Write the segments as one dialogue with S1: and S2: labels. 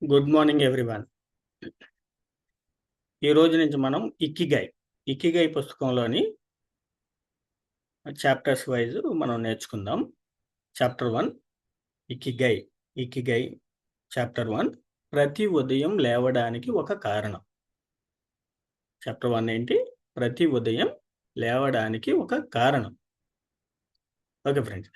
S1: Good morning everyone. ఈ రోజు నుంచి మనం ఇక్కిగై పుస్తకంలోని చాప్టర్స్ వైజ్ మనం నేర్చుకుందాం. చాప్టర్ 1 ఇక్కిగై. ఇక్కిగై చాప్టర్ 1 ప్రతి ఉదయం లేవడానికి ఒక కారణం. చాప్టర్ 1 ఏంటి? ప్రతి ఉదయం లేవడానికి ఒక కారణం. ఓకే ఫ్రెండ్స్,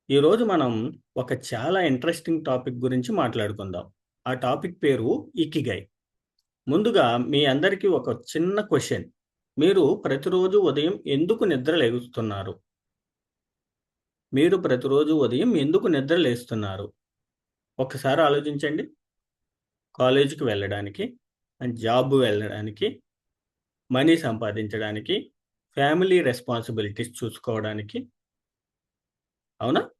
S1: ఈరోజు మనం ఒక చాలా ఇంట్రెస్టింగ్ టాపిక్ గురించి మాట్లాడుకుందాం. ఆ టాపిక్ పేరు ఇక్కిగై. ముందుగా మీ అందరికీ ఒక చిన్న క్వశ్చన్. మీరు ప్రతిరోజు ఉదయం ఎందుకు నిద్ర లేస్తున్నారు? ఒక్కసారి ఆలోచించండి. కాలేజీకి వెళ్ళడానికి, జాబ్ వెళ్ళడానికి, మనీ సంపాదించడానికి, ఫ్యామిలీ రెస్పాన్సిబిలిటీస్ చూసుకోవడానికి, అవునా?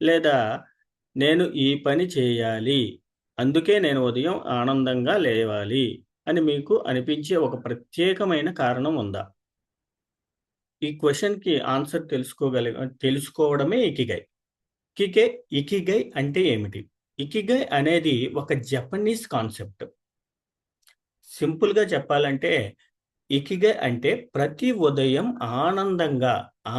S1: లేదా నేను ఈ పని చేయాలి, అందుకే నేను ఉదయం ఆనందంగా లేవాలి అని మీకు అనిపించే ఒక ప్రత్యేకమైన కారణం ఉందా? ఈ క్వశ్చన్‌కి ఆన్సర్ తెలుసుకోవడమే ఇకిగై. ఇకిగై అంటే ఏమిటి? ఇకిగై అనేది ఒక జపనీస్ కాన్సెప్ట్. సింపుల్‌గా చెప్పాలంటే ఇకిగై అంటే ప్రతి ఉదయం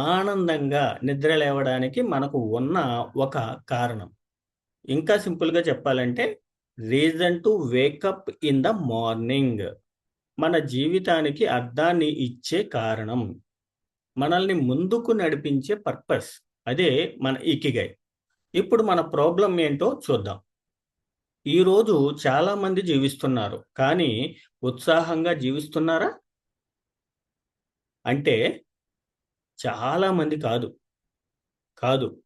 S1: ఆనందంగా నిద్ర లేవడానికి మనకు ఉన్న ఒక కారణం. ఇంకా సింపుల్‌గా చెప్పాలంటే reason to wake up in the morning. మన జీవితానికి అర్థాన్ని ఇచ్చే కారణం. మనల్ని ముందుకు నడిపించే పర్పస్. అదే మన ఇకిగై. ఇప్పుడు మన ప్రాబ్లమ్ ఏంటో చూద్దాం. ఈరోజు చాలామంది జీవిస్తున్నారు. కానీ ఉత్సాహంగా జీవిస్తున్నారా? అంటే చాలామంది కాదు.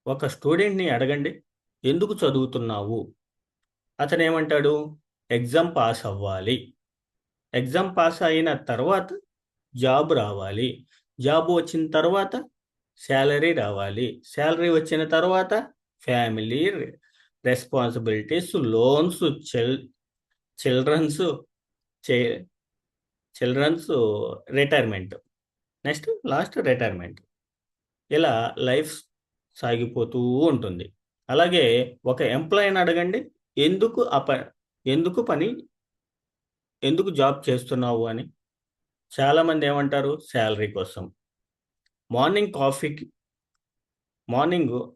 S1: ఒక స్టూడెంట్‌ని అడగండి. ఎందుకు చదువుతున్నావు? అతనేమంటాడు? ఎగ్జామ్ పాస్ అవ్వాలి. ఎగ్జామ్ పాస్ అయిన తర్వాత జాబ్ రావాలి. జాబ్ వచ్చిన తర్వాత సాలరీ రావాలి. సాలరీ వచ్చిన తర్వాత ఫ్యామిలీ రెస్పాన్సిబిలిటీస్, లోన్స్, చిల్డ్రన్స్ చే చిల్డ్రన్స్ రిటైర్మెంట్. Last retirement. ఇలా లైఫ్ సాగిపోతూ ఉంటుంది. అలాగే ఒక ఎంప్లాయీని అడగండి. ఎందుకు ఎందుకు పని ఎందుకు జాబ్ చేస్తున్నావు అని. చాలామంది ఏమంటారు? సాలరీ కోసం. మార్నింగ్ కాఫీకి మార్నింగ్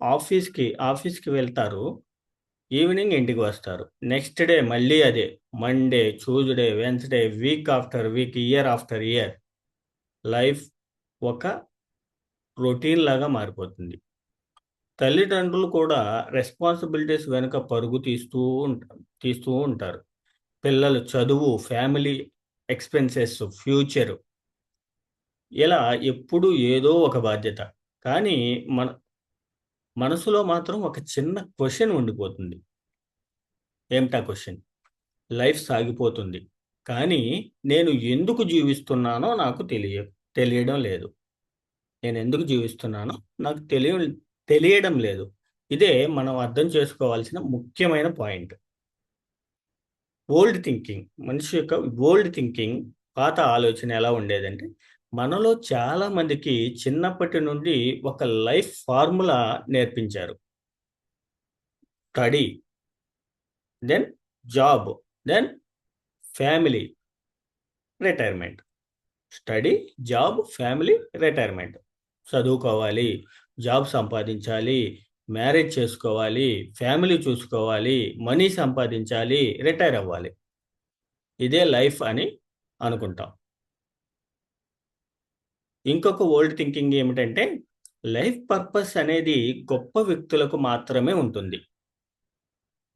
S1: ఆఫీస్‌కి వెళ్తారు. ఈవినింగ్ ఇంటికి వస్తారు. నెక్స్ట్ డే మళ్ళీ అదే. Monday, Tuesday, Wednesday, week after week, year after year life ఒక రొటీన్ లాగా మారిపోతుంది. తల్లిదండ్రులు కూడా రెస్పాన్సిబిలిటీస్ వెనుక పరుగు తీస్తూ ఉంటారు. పిల్లలు చదువు, ఫ్యామిలీ ఎక్స్‌పెన్సెస్, ఫ్యూచర్, ఇలా ఎప్పుడూ ఏదో ఒక బాధ్యత. కానీ మన మనసులో మాత్రం ఒక చిన్న క్వెషన్ ఉండిపోతుంది. ఏమిటా క్వెషన్? లైఫ్ సాగిపోతుంది. కానీ నేను ఎందుకు జీవిస్తున్నానో నాకు తెలియడం లేదు. నేనెందుకు జీవిస్తున్నానో నాకు తెలియడం లేదు. ఇదే మనం అర్థం చేసుకోవాల్సిన ముఖ్యమైన పాయింట్. మనిషి యొక్క ఓల్డ్ థింకింగ్, పాత ఆలోచన ఎలా ఉండేదంటే, మనలో చాలా మందికి చిన్నప్పటి నుండి ఒక లైఫ్ ఫార్ములా నేర్పించారు. Study, then job, then family, retirement. Study, job, family, retirement. చదువుకోవాలి, జాబ్ సంపాదించాలి, మ్యారేజ్ చేసుకోవాలి, ఫ్యామిలీ చూసుకోవాలి, మనీ సంపాదించాలి, రిటైర్ అవ్వాలి. ఇదే లైఫ్ అని అనుకుంటాం. ఇంకొక ఓల్డ్ థింకింగ్ ఏమిటంటే, లైఫ్ పర్పస్ అనేది గొప్ప వ్యక్తులకు మాత్రమే ఉంటుంది.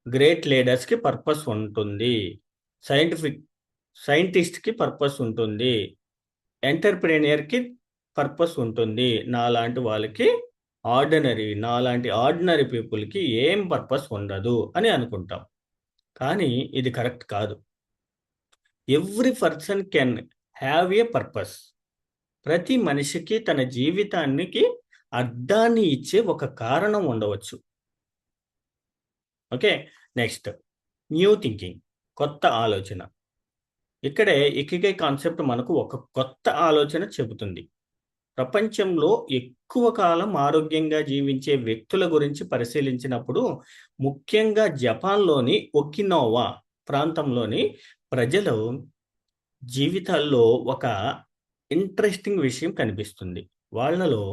S1: గ్రేట్ లీడర్స్‌కి పర్పస్ ఉంటుంది. సైంటిస్ట్‌కి పర్పస్ ఉంటుంది. ఎంటర్‌ప్రెన్యూర్‌కి పర్పస్ ఉంటుంది. నాలాంటి ఆర్డినరీ పీపుల్‌కి ఏం పర్పస్ ఉండదు అని అనుకుంటాం. కానీ ఇది కరెక్ట్ కాదు. Every person can have a purpose. ప్రతి మనిషికి తన జీవితానికి అర్థాన్ని ఇచ్చే ఒక కారణం ఉండవచ్చు. ఓకే. నెక్స్ట్ న్యూ థింకింగ్, కొత్త ఆలోచన. ఇక్కడే ఇకిగై కాన్సెప్ట్ మనకు ఒక కొత్త ఆలోచన చెబుతుంది. ప్రపంచంలో ఎక్కువ కాలం ఆరోగ్యంగా జీవించే వ్యక్తుల గురించి పరిశీలించినప్పుడు ముఖ్యంగా జపాన్లోని ఒకినోవా ప్రాంతంలోని ప్రజలు జీవితాల్లో ఒక ఇంట్రెస్టింగ్ విషయం కనిపిస్తుంది. వాళ్ళలో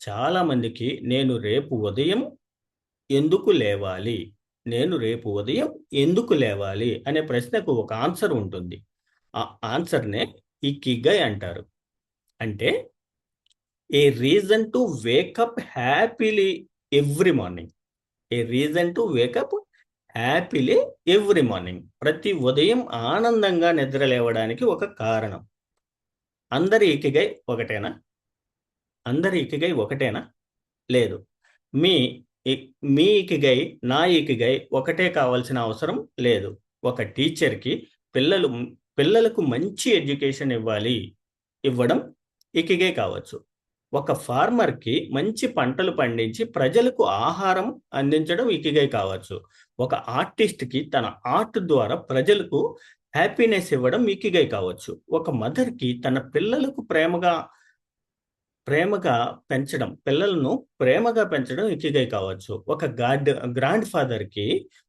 S1: చాలా మందికి నేను రేపు ఉదయం ఎందుకు లేవాలి? నేను రేపు ఉదయం ఎందుకు లేవాలి? అనే ప్రశ్నకు ఒక ఆన్సర్ ఉంటుంది. ఆ ఆన్సర్‌నే ఇకిగై అంటారు. అంటే a reason to wake up happily every morning. A reason to wake up happily every morning. ప్రతి ఉదయం ఆనందంగా నిద్ర లేవడానికి ఒక కారణం. అందరి ఇకిగై ఒకటేనా? అందరి ఇకిగై ఒకటేనా? లేదు. మీ ఇ మీ ఇకిగై, నా ఇకిగై ఒకటే కావాల్సిన అవసరం లేదు. ఒక టీచర్‌కి పిల్లలు పిల్లలకు మంచి ఎడ్యుకేషన్ ఇవ్వడం ఇకిగై కావచ్చు. ఒక ఫార్మర్‌కి మంచి పంటలు పండించి ప్రజలకు ఆహారం అందించడం ఇకిగై కావచ్చు. ఒక ఆర్టిస్ట్‌కి తన ఆర్ట్ ద్వారా ప్రజలకు హ్యాపీనెస్ ఇవ్వడం ఇకిగై కావచ్చు. ఒక మదర్‌కి తన పిల్లలకు ప్రేమగా పిల్లలను ప్రేమగా పెంచడం ఇకిగై కావచ్చు. ఒక గ్రాండ్ ఫాదర్‌కి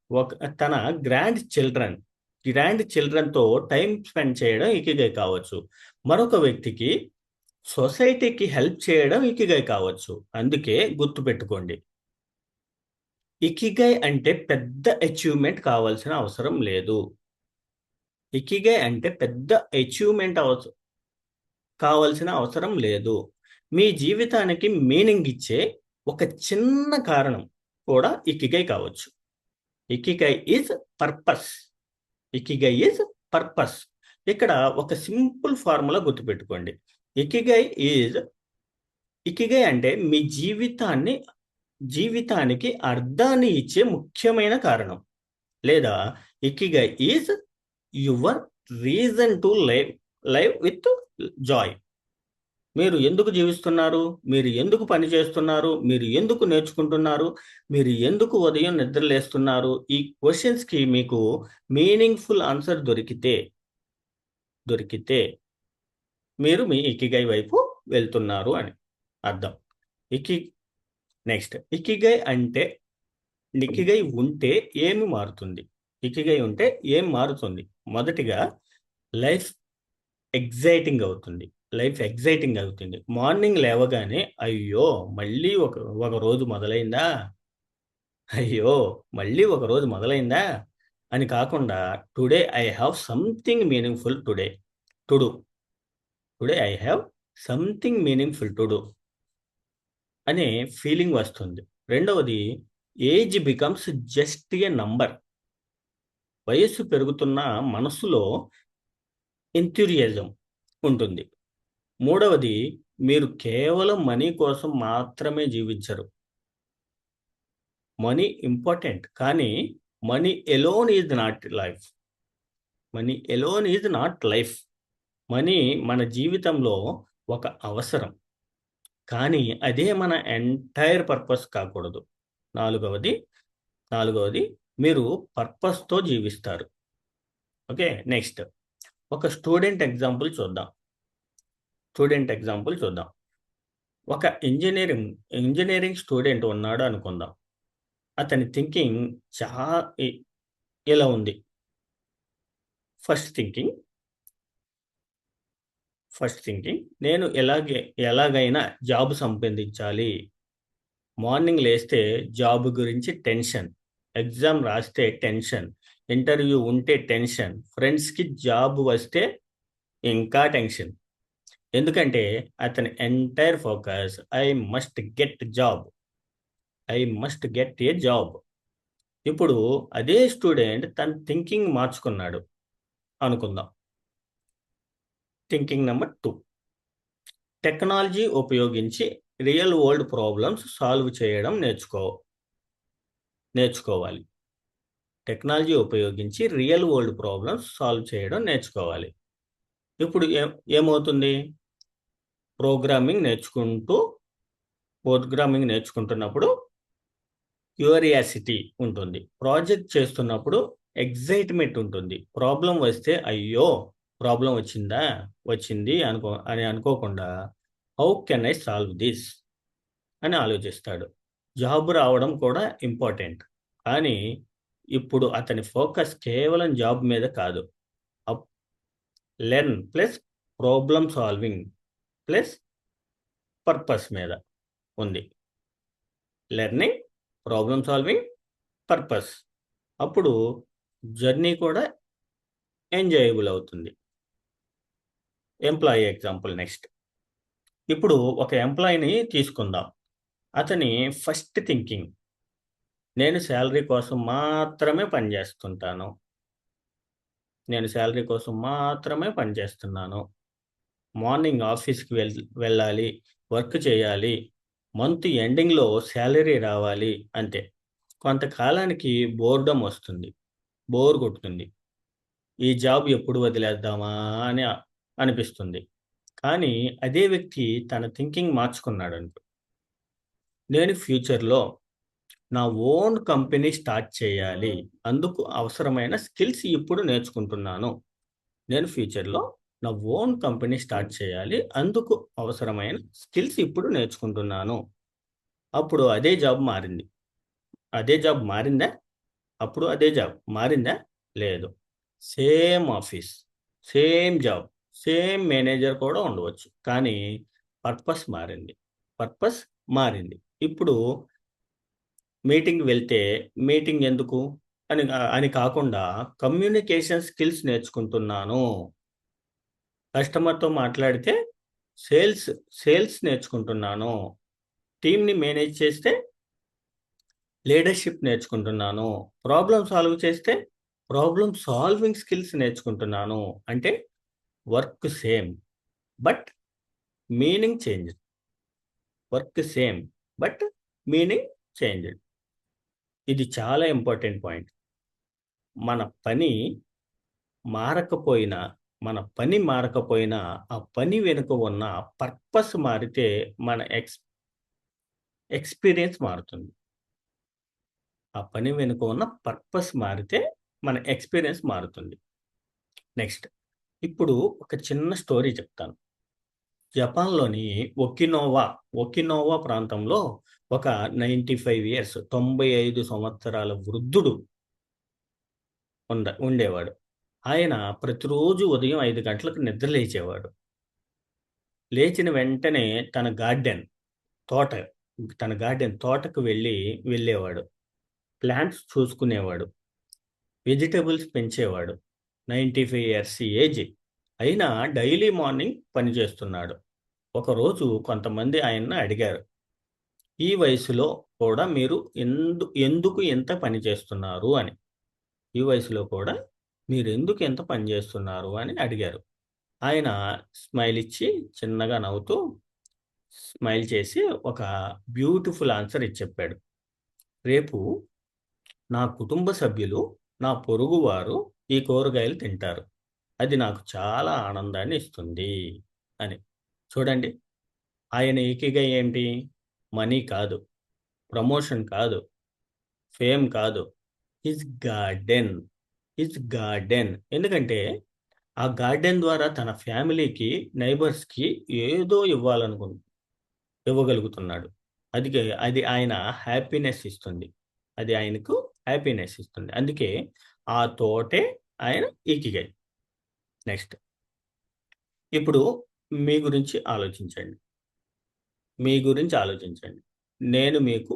S1: ఒక తన గ్రాండ్ చిల్డ్రన్‌తో టైమ్ స్పెండ్ చేయడం ఇకిగై కావచ్చు. మరొక వ్యక్తికి సొసైటీకి హెల్ప్ చేయడం ఇకిగై కావచ్చు. అందుకే గుర్తుపెట్టుకోండి. ఇకిగై అంటే పెద్ద అచీవ్‌మెంట్ కావాల్సిన అవసరం లేదు. ఇకిగై అంటే పెద్ద అచీవ్‌మెంట్ కావాల్సిన అవసరం లేదు. మీ జీవితానికి మీనింగ్ ఇచ్చే ఒక చిన్న కారణం కూడా ఇకిగై కావచ్చు. Ikigai is purpose. Ikigai is purpose. ఇక్కడ ఒక సింపుల్ ఫార్ములా గుర్తుపెట్టుకోండి. ఇకిగై అంటే మీ జీవితానికి అర్థాన్ని ఇచ్చే ముఖ్యమైన కారణం. లేదా ikigai is your reason to live with joy. మీరు ఎందుకు జీవిస్తున్నారు? మీరు ఎందుకు పని చేస్తున్నారు? మీరు ఎందుకు నేర్చుకుంటున్నారు? మీరు ఎందుకు ఉదయం నిద్రలేస్తున్నారు? ఈ క్వెషన్స్‌కి మీకు మీనింగ్‌ఫుల్ ఆన్సర్ దొరికితే మీరు మీ ఇకిగై వైపు వెళ్తున్నారు అని అర్థం. ఇకి నెక్స్ట్ ఇకిగై ఉంటే ఏమి మారుతుంది? ఇకిగై ఉంటే ఏం మారుతుంది? మొదటిగా లైఫ్ ఎక్సైటింగ్ అవుతుంది. మార్నింగ్ లేవగానే అయ్యో! మళ్ళీ ఒక రోజు మొదలైందా? అయ్యో! మళ్ళీ ఒక రోజు మొదలైందా? అని కాకుండా today I have something meaningful to do. Today I have something meaningful to do అనే ఫీలింగ్ వస్తుంది. రెండవది age becomes just a number. వయస్సు పెరుగుతున్న మనస్సులో ఎంథూసియాజం ఉంటుంది. మూడవది మీరు కేవలం మనీ కోసం మాత్రమే జీవించరు. Money important. కానీ money alone is not life. Money మన జీవితంలో ఒక అవసరం. కానీ అదే మన ఎంటైర్ పర్పస్ కాకూడదు. నాలుగవది మీరు పర్పస్‌తో జీవిస్తారు. ఓకే. నెక్స్ట్ ఒక స్టూడెంట్ ఎగ్జాంపుల్ చూద్దాం. ఒక ఇంజినీరింగ్ స్టూడెంట్ ఉన్నాడు అనుకుందాం. అతని థింకింగ్ ఇలా ఉంది. ఫస్ట్ థింకింగ్ నేను ఎలాగైనా జాబ్ సంపాదించాలి. మార్నింగ్ లేస్తే జాబ్ గురించి టెన్షన్. ఎగ్జామ్ రాస్తే టెన్షన్. ఇంటర్వ్యూ ఉంటే టెన్షన్. ఫ్రెండ్స్‌కి జాబ్ వస్తే ఇంకా టెన్షన్. ఎందుకంటే అతని entire focus I must get a job. ఇప్పుడు అదే స్టూడెంట్ తన థింకింగ్ మార్చుకున్నాడు అనుకుందాం. Thinking number 2. టెక్నాలజీ ఉపయోగించి రియల్ వరల్డ్ ప్రాబ్లమ్స్ సాల్వ్ చేయడం నేర్చుకోవాలి. టెక్నాలజీ ఉపయోగించి రియల్ వరల్డ్ ప్రాబ్లమ్స్ సాల్వ్ చేయడం నేర్చుకోవాలి. ఇప్పుడు ఏమవుతుంది? ప్రోగ్రామింగ్ నేర్చుకుంటున్నప్పుడు క్యూరియాసిటీ ఉంటుంది. ప్రాజెక్ట్ చేస్తున్నప్పుడు ఎక్సైట్మెంట్ ఉంటుంది. ప్రాబ్లం వస్తే అయ్యో! ప్రాబ్లం వచ్చింది అనుకోకుండా how can I solve this అని ఆలోచిస్తాడు. జాబ్ రావడం కూడా ఇంపార్టెంట్. కానీ ఇప్పుడు అతని ఫోకస్ కేవలం జాబ్ మీద కాదు. Up learn plus problem solving plus purpose మీద ఉంది. Learning, problem solving, purpose. అప్పుడు జర్నీ కూడా ఎంజాయబుల్ అవుతుంది. Employee example next. ఇప్పుడు ఒక ఎంప్లాయీని తీసుకుందాం. అతని ఫస్ట్ థింకింగ్, నేను శాలరీ కోసం మాత్రమే పనిచేస్తుంటాను. నేను శాలరీ కోసం మాత్రమే పనిచేస్తున్నాను. మార్నింగ్ ఆఫీస్‌కి వెళ్ళాలి, వర్క్ చేయాలి, మంత్ ఎండింగ్‌లో శాలరీ రావాలి అంతే. కొంతకాలానికి బోర్‌డమ్ వస్తుంది. బోర్ కొడుతుంది. ఈ జాబ్ ఎప్పుడు వదిలేద్దామా అని అనిపిస్తుంది. కానీ అదే వ్యక్తి తన థింకింగ్ మార్చుకున్నాడనుకో, నేను ఫ్యూచర్‌లో నా ఓన్ కంపెనీ స్టార్ట్ చేయాలి. అందుకు అవసరమైన స్కిల్స్ ఇప్పుడు నేర్చుకుంటున్నాను. నేను ఫ్యూచర్‌లో నా ఓన్ కంపెనీ స్టార్ట్ చేయాలి. అందుకు అవసరమైన స్కిల్స్ ఇప్పుడు నేర్చుకుంటున్నాను. అప్పుడు అదే జాబ్ మారింది. అదే జాబ్ మారిందా? అప్పుడు అదే జాబ్ మారిందా? లేదు. Same office, same job, same manager కూడా ఉండవచ్చు. కానీ పర్పస్ మారింది. పర్పస్ మారింది. ఇప్పుడు మీటింగ్‌కి వెళ్తే మీటింగ్ ఎందుకు అని కాకుండా కమ్యూనికేషన్ స్కిల్స్ నేర్చుకుంటున్నాను. కస్టమర్‌తో మాట్లాడితే సేల్స్, సేల్స్ నేర్చుకుంటున్నాను. టీమ్‌ని మేనేజ్ చేస్తే లీడర్‌షిప్ నేర్చుకుంటున్నాను. ప్రాబ్లమ్ సాల్వ్ చేస్తే ప్రాబ్లమ్ సాల్వింగ్ స్కిల్స్ నేర్చుకుంటున్నాను. అంటే work same but meaning changed. Work same but meaning changed. ఇది చాలా ఇంపార్టెంట్ పాయింట్. మన పని మారకపోయినా, మన పని మారకపోయినా, ఆ పని వెనుక ఉన్న పర్పస్ మారితే మన ఎక్స్‌పీరియన్స్ మారుతుంది. ఆ పని వెనుక ఉన్న పర్పస్ మారితే మన ఎక్స్‌పీరియన్స్ మారుతుంది. నెక్స్ట్, ఇప్పుడు ఒక చిన్న స్టోరీ చెప్తాను. జపాన్‌లోని ఒకినోవా ప్రాంతంలో ఒక 95 ఇయర్స్ 95 సంవత్సరాల వృద్ధుడు ఉండేవాడు. ఆయన ప్రతిరోజు ఉదయం 5 గంటలకు నిద్ర లేచేవాడు. లేచిన వెంటనే తన గార్డెన్ తోట తోటకు వెళ్ళేవాడు. ప్లాంట్స్ చూసుకునేవాడు. వెజిటబుల్స్ పెంచేవాడు. 95 ఇయర్స్ ఏజ్ అయినా డైలీ మార్నింగ్ పని చేస్తున్నాడు. ఒకరోజు కొంతమంది ఆయన్ని అడిగారు, "ఈ వయసులో కూడా మీరు ఎందుకు ఇంత పని చేస్తున్నారు" అని. ఈ వయసులో కూడా మీరెందుకు ఇంత పని చేస్తున్నారు అని అడిగారు. ఆయన స్మైల్ ఇచ్చి చిన్నగా నవ్వుతూ స్మైల్ చేసి ఒక బ్యూటిఫుల్ ఆన్సర్ ఇచ్చి చెప్పాడు. "రేపు నా కుటుంబ సభ్యులు, నా పొరుగువారు ఈ కూరగాయలు తింటారు. అది నాకు చాలా ఆనందాన్ని ఇస్తుంది" అని. చూడండి, ఆయన ఇకిగై ఏంటి? మనీ కాదు, ప్రమోషన్ కాదు, ఫేమ్ కాదు. His garden. His garden. ఎందుకంటే, ఆ గార్డెన్ ద్వారా తన ఫ్యామిలీకి, నైబర్స్‌కి ఏదో ఇవ్వగలుగుతున్నాడు. అది ఆయన హ్యాపీనెస్ ఇస్తుంది. అది ఆయనకు హ్యాపీనెస్ ఇస్తుంది. అందుకే ఆ తోటే ఆయన ఇకిగై. నెక్స్ట్, ఇప్పుడు మీ గురించి ఆలోచించండి. మీ గురించి ఆలోచించండి. నేను మీకు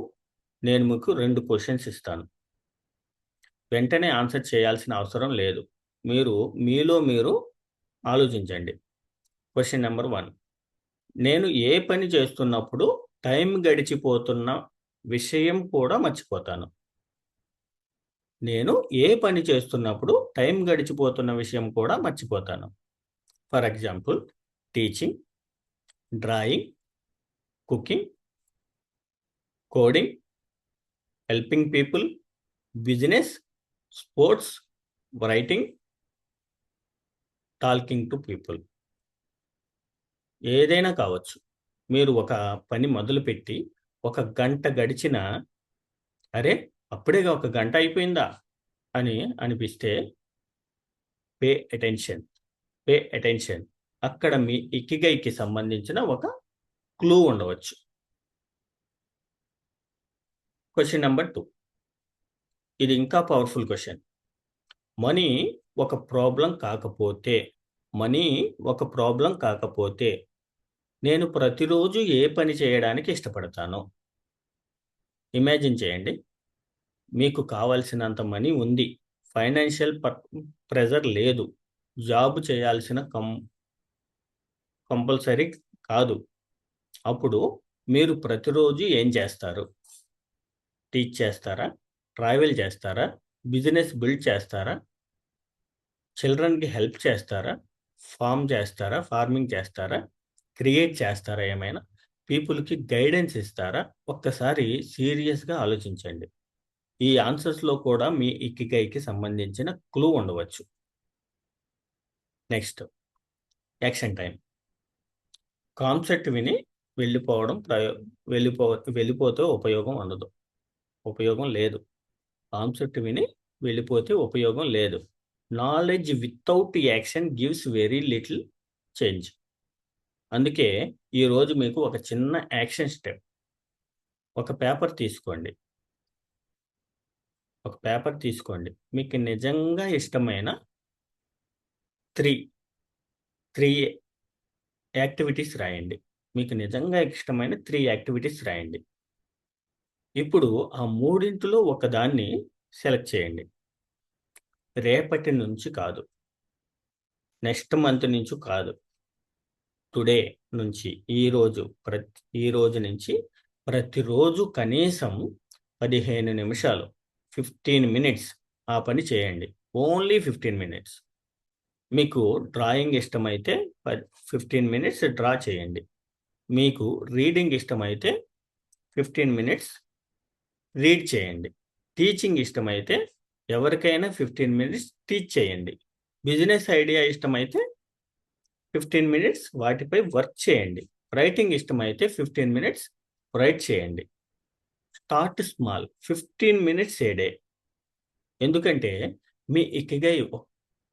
S1: నేను మీకు 2 క్వెషన్స్ ఇస్తాను. వెంటనే ఆన్సర్ చేయాల్సిన అవసరం లేదు. మీరు మీలో ఆలోచించండి. Question number 1. నేను ఏ పని చేస్తున్నప్పుడు టైం గడిచిపోతున్న విషయం కూడా మర్చిపోతాను. నేను ఏ పని చేస్తున్నప్పుడు టైం గడిచిపోతున్న విషయం కూడా మర్చిపోతాను. For example teaching, drawing, cooking, coding, helping people, business, sports, writing, talking to people. ఏదైనా కావచ్చు. మీరు ఒక పని మొదలుపెట్టి ఒక గంట గడిచినా, అరే! అప్పుడేగా ఒక గంట అయిపోయిందా అని అనిపిస్తే పే అటెన్షన్. Pay attention. అక్కడ మీ ఇకిగైకి సంబంధించిన ఒక క్లూ ఉండవచ్చు. Question number 2. ఇది ఇంకా పవర్ఫుల్ క్వశ్చన్. మనీ ఒక ప్రాబ్లం కాకపోతే నేను ప్రతిరోజు ఏ పని చేయడానికి ఇష్టపడతాను? ఇమాజిన్ చేయండి. మీకు కావాల్సినంత మనీ ఉంది. ఫైనాన్షియల్ ప్రెజర్ లేదు. జాబ్ చేయాల్సిన కంపల్సరీ కాదు. అప్పుడు మీరు ప్రతిరోజు ఏం చేస్తారు? టీచ్ చేస్తారా? ట్రావెల్ చేస్తారా? బిజినెస్ బిల్డ్ చేస్తారా? చిల్డ్రన్‌కి హెల్ప్ చేస్తారా? ఫార్మింగ్ చేస్తారా? క్రియేట్ చేస్తారా ఏమైనా? పీపుల్‌కి గైడెన్స్ ఇస్తారా? ఒక్కసారి సీరియస్‌గా ఆలోచించండి. ఈ ఆన్సర్స్‌లో కూడా మీ ఇకిగైకి సంబంధించిన క్లూ ఉండవచ్చు. Next action time. కాన్సెప్ట్ విని వెళ్ళిపోతే ఉపయోగం లేదు. కాన్సెప్ట్ విని వెళ్ళిపోతే ఉపయోగం లేదు. Knowledge without action gives very little change. అందుకే ఈరోజు మీకు ఒక చిన్న యాక్షన్ స్టెప్. ఒక పేపర్ తీసుకోండి. మీకు నిజంగా ఇష్టమైన 3 యాక్టివిటీస్ రాయండి. ఇప్పుడు ఆ మూడింటిలో ఒకదాన్ని సెలెక్ట్ చేయండి. రేపటి నుంచి కాదు, నెక్స్ట్ మంత్ నుంచి కాదు, టుడే నుంచి, ఈ రోజు నుంచి ప్రతిరోజు కనీసం 15 నిమిషాలు 15 మినిట్స్ ఆ పని చేయండి. Only 15 minutes. మీకు డ్రాయింగ్ ఇష్టమైతే 15 మినిట్స్ డ్రా చేయండి. మీకు రీడింగ్ ఇష్టమైతే 15 మినిట్స్ రీడ్ చేయండి. టీచింగ్ ఇష్టమైతే ఎవరికైనా 15 మినిట్స్ టీచ్ చేయండి. బిజినెస్ ఐడియా ఇష్టమైతే 15 మినిట్స్ వాటిపై వర్క్ చేయండి. రైటింగ్ ఇష్టమైతే 15 మినిట్స్ రైట్ చేయండి. స్టార్ట్ స్మాల్, 15 మినిట్స్ ఏ డే. ఎందుకంటే మీ ఇకిగై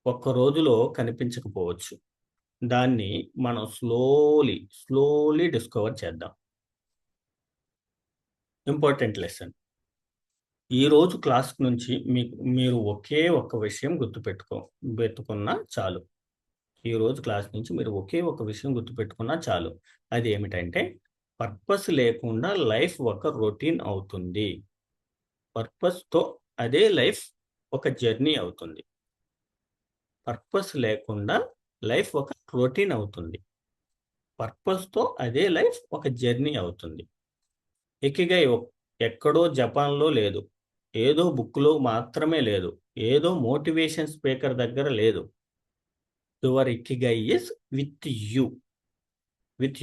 S1: ఒక్క రోజులో కనిపించకపోవచ్చు. దాన్ని మనం స్లోలీ డిస్కవర్ చేద్దాం. Important lesson. ఈరోజు క్లాస్ నుంచి మీరు ఒకే ఒక్క విషయం గుర్తుపెట్టుకున్నా చాలు. ఈరోజు క్లాస్ నుంచి మీరు ఒకే ఒక విషయం గుర్తుపెట్టుకున్నా చాలు. అది ఏమిటంటే, పర్పస్ లేకుండా లైఫ్ ఒక రొటీన్ అవుతుంది. పర్పస్తో అదే లైఫ్ ఒక జర్నీ అవుతుంది. పర్పస్ లేకుండా లైఫ్ ఒక రొటీన్ అవుతుంది. పర్పస్తో అదే లైఫ్ ఒక జర్నీ అవుతుంది. ఇకిగై ఎక్కడో జపాన్లో లేదు, ఏదో బుక్లో మాత్రమే లేదు, ఏదో మోటివేషన్ స్పీకర్ దగ్గర లేదు. Your ikigai is with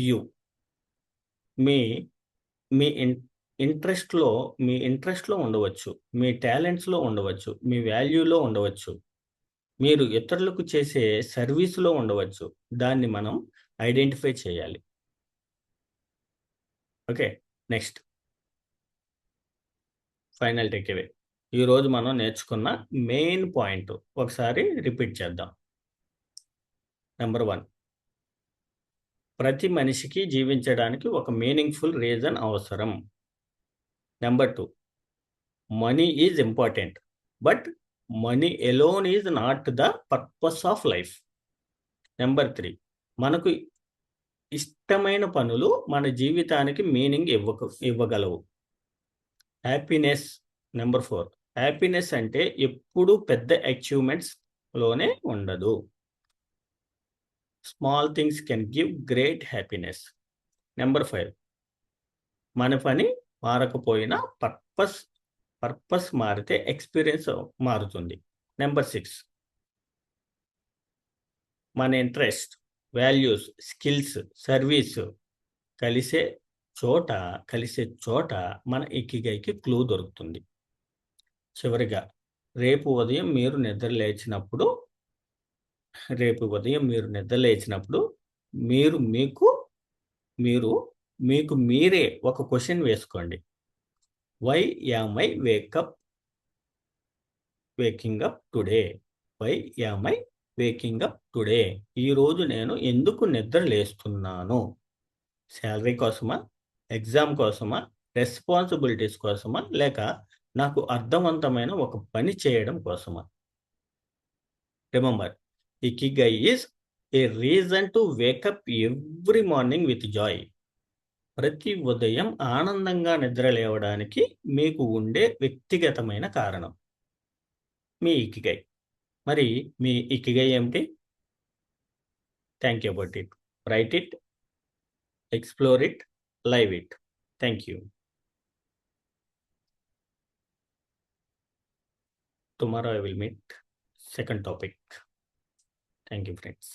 S1: you. మీ మీ ఇంట్రెస్ట్లో ఉండవచ్చు, మీ టాలెంట్స్లో ఉండవచ్చు, మీ వాల్యూలో ఉండవచ్చు, మీరు ఇతరులకు చేసే సర్వీస్లో ఉండవచ్చు. దాన్ని మనం ఐడెంటిఫై చేయాలి. Okay, next final takeaway. ఈరోజు మనం నేర్చుకున్న మెయిన్ పాయింట్ ఒకసారి రిపీట్ చేద్దాం. నెంబర్ 1, ప్రతి మనిషికి జీవించడానికి ఒక మీనింగ్ఫుల్ రీజన్ అవసరం. Number 2, money is important, but money alone is not the purpose of life. Number 3, మనకు ఇష్టమైన పనులు మన జీవితానికి మీనింగ్ ఇవ్వగలవు. హ్యాపీనెస్. నెంబర్ 4, హ్యాపీనెస్ అంటే ఎప్పుడూ పెద్ద అచీవ్మెంట్స్లోనే ఉండదు. Small things can give great happiness. Number 5, మన పని మారకపోయినా పర్పస్ మారితే ఎక్స్పీరియన్స్ మారుతుంది. నెంబర్ 6, మన ఇంట్రెస్ట్, వాల్యూస్, స్కిల్స్, సర్వీస్ కలిసే చోట మన ఇకిగైకి క్లూ దొరుకుతుంది. చివరిగా, రేపు ఉదయం మీరు నిద్ర లేచినప్పుడు మీకు మీరే ఒక క్వశ్చన్ వేసుకోండి. Why am I waking up today? ఈరోజు నేను ఎందుకు నిద్ర లేస్తున్నాను? శాలరీ కోసమా, ఎగ్జామ్ కోసమా, రెస్పాన్సిబిలిటీస్ కోసమా, లేక నాకు అర్థవంతమైన ఒక పని చేయడం కోసమా? Remember, ikigai is a reason to wake up every morning with joy. ప్రతి ఉదయం ఆనందంగా నిద్ర లేవడానికి మీకు ఉండే వ్యక్తిగతమైన కారణం మీ ఇకిగై. మరి మీ ఇకిగై ఏమిటి? Thank you about it. Right it, explore it, live it. Thank you. Tomorrow I will meet second topic. Thank you, friends.